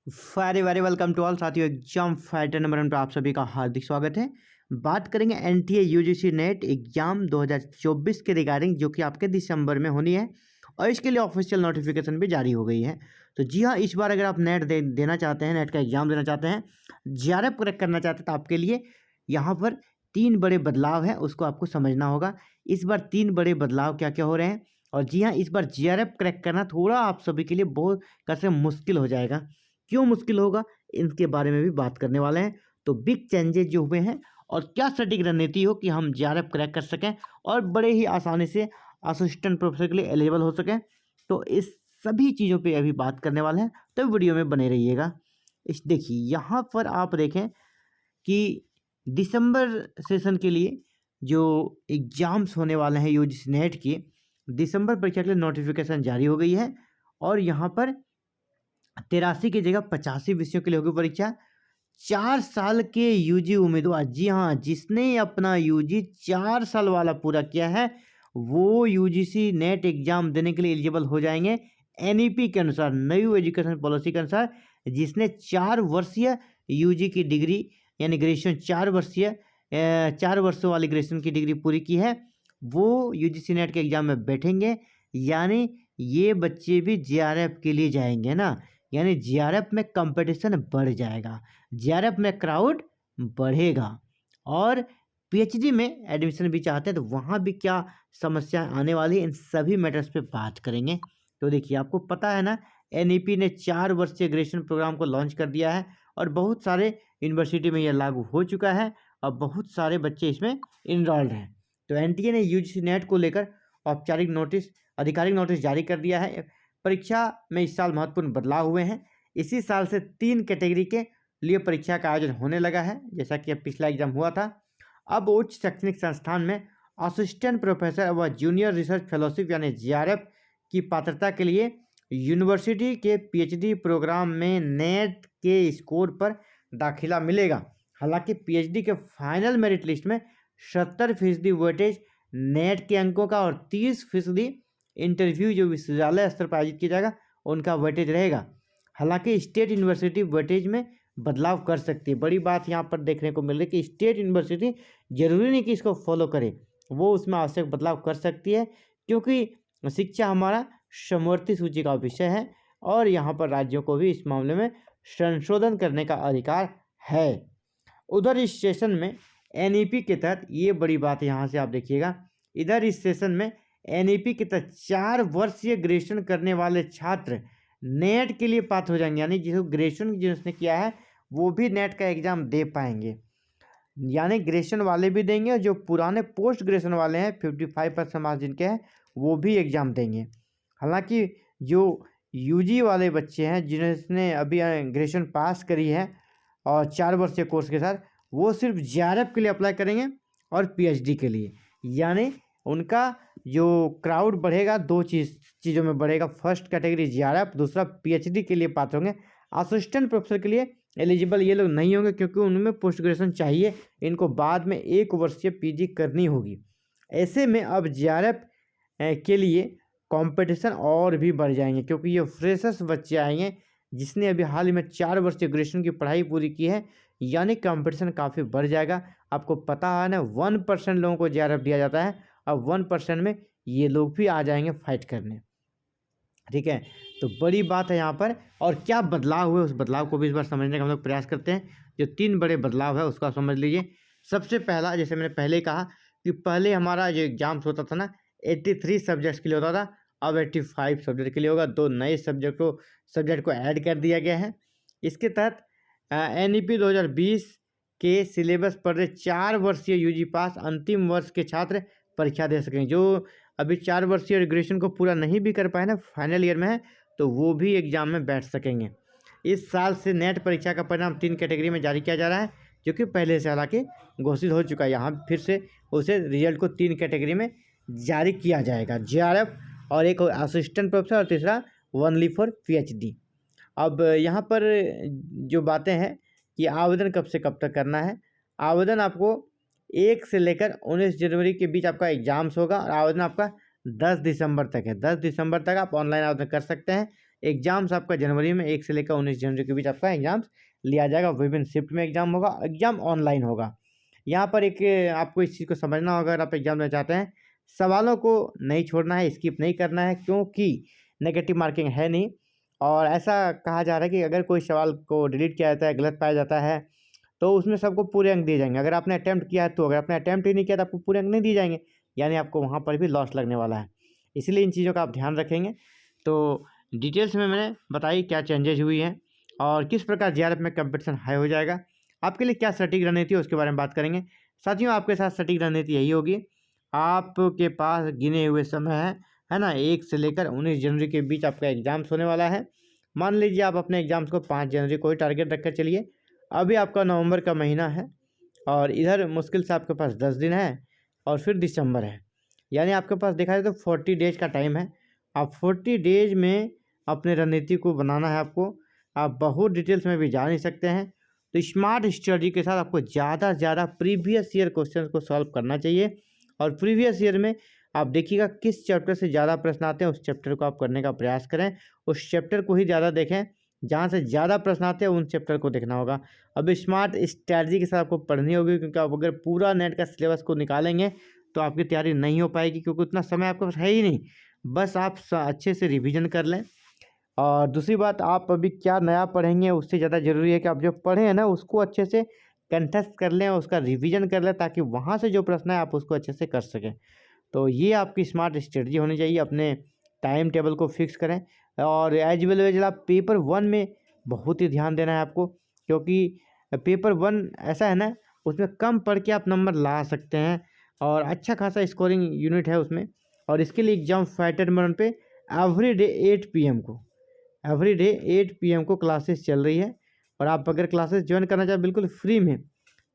Very very welcome to all साथियों, exam fighter number 1 पे आप सभी का हार्दिक स्वागत है। बात करेंगे एनटीए यूजीसी नेट एग्जाम 2024 के रिगार्डिंग, जो कि आपके दिसंबर में होनी है और इसके लिए ऑफिशियल नोटिफिकेशन भी जारी हो गई है। तो जी हाँ, इस बार अगर आप नेट देना चाहते हैं, नेट का एग्जाम देना चाहते हैं, जेआरएफ क्रैक करना चाहते हैं, तो आपके लिए यहाँ पर 3 बड़े बदलाव हैं, उसको आपको समझना होगा। इस बार 3 बड़े बदलाव क्या क्या हो रहे हैं। और जी हाँ, इस बार जेआरएफ क्रैक करना थोड़ा आप सभी के लिए बहुत कैसे मुश्किल हो जाएगा। क्यों मुश्किल होगा, इनके बारे में भी बात करने वाले हैं। तो बिग चेंजेस जो हुए हैं और क्या सटीक रणनीति हो कि हम जेआरएफ क्रैक कर सकें और बड़े ही आसानी से असिस्टेंट प्रोफेसर के लिए एलिजिबल हो सकें, तो इस सभी चीज़ों पे अभी बात करने वाले हैं। तो वीडियो में बने रहिएगा। इस देखिए यहाँ पर आप देखें कि दिसंबर सेशन के लिए जो एग्ज़ाम्स होने वाले हैं यूजीसी नेट की, दिसंबर परीक्षा के लिए नोटिफिकेशन जारी हो गई है। और यहाँ पर 83 की जगह 85 विषयों के लिए होगी परीक्षा। 4 साल के यूजी उम्मीदवार, जी हाँ, जिसने अपना यूजी 4 साल वाला पूरा किया है, वो यूजीसी नेट एग्जाम देने के लिए एलिजिबल हो जाएंगे एनईपी के अनुसार, न्यू एजुकेशन पॉलिसी के अनुसार। जिसने 4 वर्षीय यूजी की डिग्री यानी ग्रेजुएशन 4 वर्षों वाली ग्रेजुएशन की डिग्री पूरी की है, वो यूजीसी नेट के एग्जाम में बैठेंगे। यानी ये बच्चे भी जेआरएफ के लिए जाएंगे ना, यानी जेआरएफ में कंपटीशन बढ़ जाएगा, जेआरएफ में क्राउड बढ़ेगा। और पीएचडी में एडमिशन भी चाहते हैं तो वहाँ भी क्या समस्या आने वाली है, इन सभी मैटर्स पे बात करेंगे। तो देखिए, आपको पता है ना, एनईपी ने 4 वर्षीय ग्रेजुएशन प्रोग्राम को लॉन्च कर दिया है और बहुत सारे यूनिवर्सिटी में यह लागू हो चुका है और बहुत सारे बच्चे इसमें इनरोल्ड हैं। तो एनटीए ने यूजीसी नेट को लेकर आधिकारिक नोटिस जारी कर दिया है। परीक्षा में इस साल महत्वपूर्ण बदलाव हुए हैं। इसी साल से 3 कैटेगरी के लिए परीक्षा का आयोजन होने लगा है, जैसा कि अब पिछला एग्जाम हुआ था। अब उच्च शैक्षणिक संस्थान में असिस्टेंट प्रोफेसर व जूनियर रिसर्च फेलोशिप यानी जेआरएफ की पात्रता के लिए यूनिवर्सिटी के पीएचडी प्रोग्राम में नेट के स्कोर पर दाखिला मिलेगा। हालांकि पीएचडी के फाइनल मेरिट लिस्ट में 70% वेटेज नेट के अंकों का और 30% इंटरव्यू जो विश्वविद्यालय स्तर पर आयोजित किया जाएगा उनका वेटेज रहेगा। हालांकि स्टेट यूनिवर्सिटी वेटेज में बदलाव कर सकती है। बड़ी बात यहाँ पर देखने को मिल रही है कि स्टेट यूनिवर्सिटी जरूरी नहीं कि इसको फॉलो करे, वो उसमें आवश्यक बदलाव कर सकती है, क्योंकि शिक्षा हमारा समवर्ती सूची का विषय है और यहाँ पर राज्यों को भी इस मामले में संशोधन करने का अधिकार है। उधर इस सेशन में एनईपी के तहत, ये बड़ी बात यहाँ से आप देखिएगा, इधर इस सेशन में एनईपी के तहत 4 वर्षीय ग्रेजुएशन करने वाले छात्र नेट के लिए पात्र हो जाएंगे। यानी जिसको ग्रेजुएशन जिसने किया है वो भी नेट का एग्जाम दे पाएंगे। यानी ग्रेजुएशन वाले भी देंगे और जो पुराने पोस्ट ग्रेजुएशन वाले हैं 55% मार्क्स जिनके हैं वो भी एग्जाम देंगे। हालांकि जो यूजी वाले बच्चे हैं जिन्होंने अभी ग्रेजुएशन पास करी है और 4 वर्षीय कोर्स के साथ, वो सिर्फ जेआरएफ के लिए अप्लाई करेंगे और पीएचडी के लिए। यानी उनका जो क्राउड बढ़ेगा, 2 चीज़ों में बढ़ेगा। फर्स्ट कैटेगरी जेआरएफ, दूसरा पीएचडी के लिए पात्र होंगे। असिस्टेंट प्रोफेसर के लिए एलिजिबल ये लोग नहीं होंगे क्योंकि उनमें पोस्ट ग्रेजुएशन चाहिए, इनको बाद में 1 वर्षीय पीजी करनी होगी। ऐसे में अब जेआरएफ के लिए कंपटीशन और भी बढ़ जाएंगे, क्योंकि ये फ्रेशर्स बच्चे आएंगे जिसने अभी हाल ही में 4 वर्षीय ग्रेजुएशन की पढ़ाई पूरी की है। यानी कंपटीशन काफ़ी बढ़ जाएगा। आपको पता है ना, 1% लोगों को जेआरएफ दिया जाता है, अब 1% में ये लोग भी आ जाएंगे फाइट करने। ठीक है, तो बड़ी बात है यहाँ पर। और क्या बदलाव हुए, उस बदलाव को भी इस बार समझने का हम लोग प्रयास करते हैं। जो 3 बड़े बदलाव है उसको आप समझ लीजिए। सबसे पहला, जैसे मैंने पहले कहा कि पहले हमारा जो एग्जाम्स होता था ना, 83 सब्जेक्ट्स के लिए होता था, अब 85 सब्जेक्ट के लिए होगा। 2 नए सब्जेक्ट को ऐड कर दिया गया है। इसके तहत एनईपी 2020 के सिलेबस पर 4 वर्षीय यूजी पास अंतिम वर्ष के छात्र परीक्षा दे सकेंगे। जो अभी 4 वर्षीय ग्रेजुएशन को पूरा नहीं भी कर पाए ना, फाइनल ईयर में है, तो वो भी एग्जाम में बैठ सकेंगे। इस साल से नेट परीक्षा का परिणाम 3 कैटेगरी में जारी किया जा रहा है, जो कि पहले से हालांकि घोषित हो चुका है। यहाँ फिर से उसे रिजल्ट को 3 कैटेगरी में जारी किया जाएगा, जेआरएफ और एक असिस्टेंट प्रोफेसर और तीसरा ओनली फॉर पीएचडी। अब यहाँ पर जो बातें हैं कि आवेदन कब से कब तक करना है। आवेदन आपको 1 से लेकर 19 जनवरी के बीच आपका एग्जाम्स होगा और आवेदन आपका 10 दिसंबर तक है। 10 दिसंबर तक आप ऑनलाइन आवेदन कर सकते हैं। एग्ज़ाम्स आपका जनवरी में 1 से लेकर 19 जनवरी के बीच आपका एग्ज़ाम्स लिया जाएगा। विभिन्न शिफ्ट में एग्ज़ाम होगा, एग्ज़ाम ऑनलाइन होगा। यहाँ पर एक आपको इस चीज़ को समझना होगा, अगर आप एग्ज़ाम देना चाहते हैं, सवालों को नहीं छोड़ना है, स्किप नहीं करना है, क्योंकि नेगेटिव मार्किंग है नहीं। और ऐसा कहा जा रहा है कि अगर कोई सवाल को डिलीट किया जाता है, गलत पाया जाता है, तो उसमें सबको पूरे अंक दिए जाएंगे। अगर आपने अटैम्प्ट किया है तो, अगर आपने अटैम्प्ट ही नहीं किया तो आपको पूरे अंक नहीं दिए जाएंगे, यानी आपको वहाँ पर भी लॉस लगने वाला है। इसलिए इन चीज़ों का आप ध्यान रखेंगे। तो डिटेल्स में मैंने बताई क्या चेंजेज हुई हैं और किस प्रकार जीआरएफ में कंपटीशन हाई हो जाएगा। आपके लिए क्या सटीक रणनीति है उसके बारे में बात करेंगे। साथियों, आपके साथ सटीक रणनीति यही होगी, आपके पास गिने हुए समय है ना, 1 से लेकर 19 जनवरी के बीच आपका एग्ज़ाम्स होने वाला है। मान लीजिए आप अपने एग्ज़ाम्स को 5 जनवरी को ही टारगेट रखकर चलिए। अभी आपका नवंबर का महीना है और इधर मुश्किल से आपके पास 10 दिन है और फिर दिसंबर है, यानी आपके पास देखा जाए तो 40 डेज का टाइम है। आप 40 डेज में अपने रणनीति को बनाना है आपको। आप बहुत डिटेल्स में भी जा नहीं सकते हैं, तो स्मार्ट स्ट्रेटजी के साथ आपको ज़्यादा से ज़्यादा प्रीवियस ईयर क्वेश्चन को सॉल्व करना चाहिए। और प्रीवियस ईयर में आप देखिएगा किस चैप्टर से ज़्यादा प्रश्न आते हैं, उस चैप्टर को आप करने का प्रयास करें। उस चैप्टर को ही ज़्यादा देखें, जहाँ से ज़्यादा प्रश्न आते हैं उन चैप्टर को देखना होगा। अब स्मार्ट स्ट्रैटेजी के साथ आपको पढ़नी होगी, क्योंकि आप अगर पूरा नेट का सिलेबस को निकालेंगे तो आपकी तैयारी नहीं हो पाएगी, क्योंकि उतना समय आपके पास है ही नहीं। बस आप अच्छे से रिवीजन कर लें। और दूसरी बात, आप अभी क्या नया पढ़ेंगे उससे ज़्यादा ज़रूरी है कि आप जो पढ़े हैं ना उसको अच्छे से कंठस्थ कर लें, उसका रिवीजन कर लें, ताकि वहाँ से जो प्रश्न है आप उसको अच्छे से कर सकें। तो ये आपकी स्मार्ट स्ट्रेटजी होनी चाहिए। अपने टाइम टेबल को फिक्स करें और एज वेल एज आप पेपर 1 में बहुत ही ध्यान देना है आपको, क्योंकि पेपर 1 ऐसा है ना, उसमें कम पढ़ के आप नंबर ला सकते हैं और अच्छा खासा स्कोरिंग यूनिट है उसमें। और इसके लिए एग्जाम फाइटर मोड पे एवरी डे 8 PM को, एवरी डे 8 PM को क्लासेस चल रही है। और आप अगर क्लासेस ज्वाइन करना चाहें बिल्कुल फ्री में,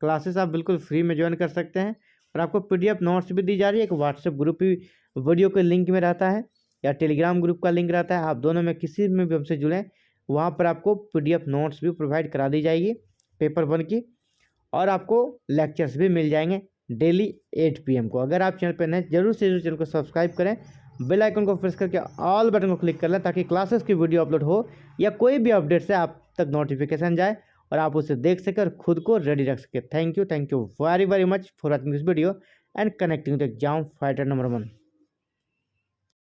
क्लासेस आप बिल्कुल फ्री में ज्वाइन कर सकते हैं। और आपको PDF नोट्स भी दी जा रही है। एक व्हाट्सएप ग्रुप भी वीडियो के लिंक में रहता है या टेलीग्राम ग्रुप का लिंक रहता है, आप दोनों में किसी में भी हमसे जुड़ें, वहाँ पर आपको PDF नोट्स भी प्रोवाइड करा दी जाएगी पेपर 1 की। और आपको लेक्चर्स भी मिल जाएंगे डेली 8 PM को। अगर आप चैनल पर नए, जरूर से जरूर चैनल को सब्सक्राइब करें, बेल आइकन को प्रेस करके ऑल बटन को क्लिक कर लें, ताकि क्लासेस की वीडियो अपलोड हो या कोई भी अपडेट से आप तक नोटिफिकेशन जाए और आप उसे देख सकें और खुद को रेडी रख सकें। Thank you very very much for watching this video and connecting the exam fighter number 1।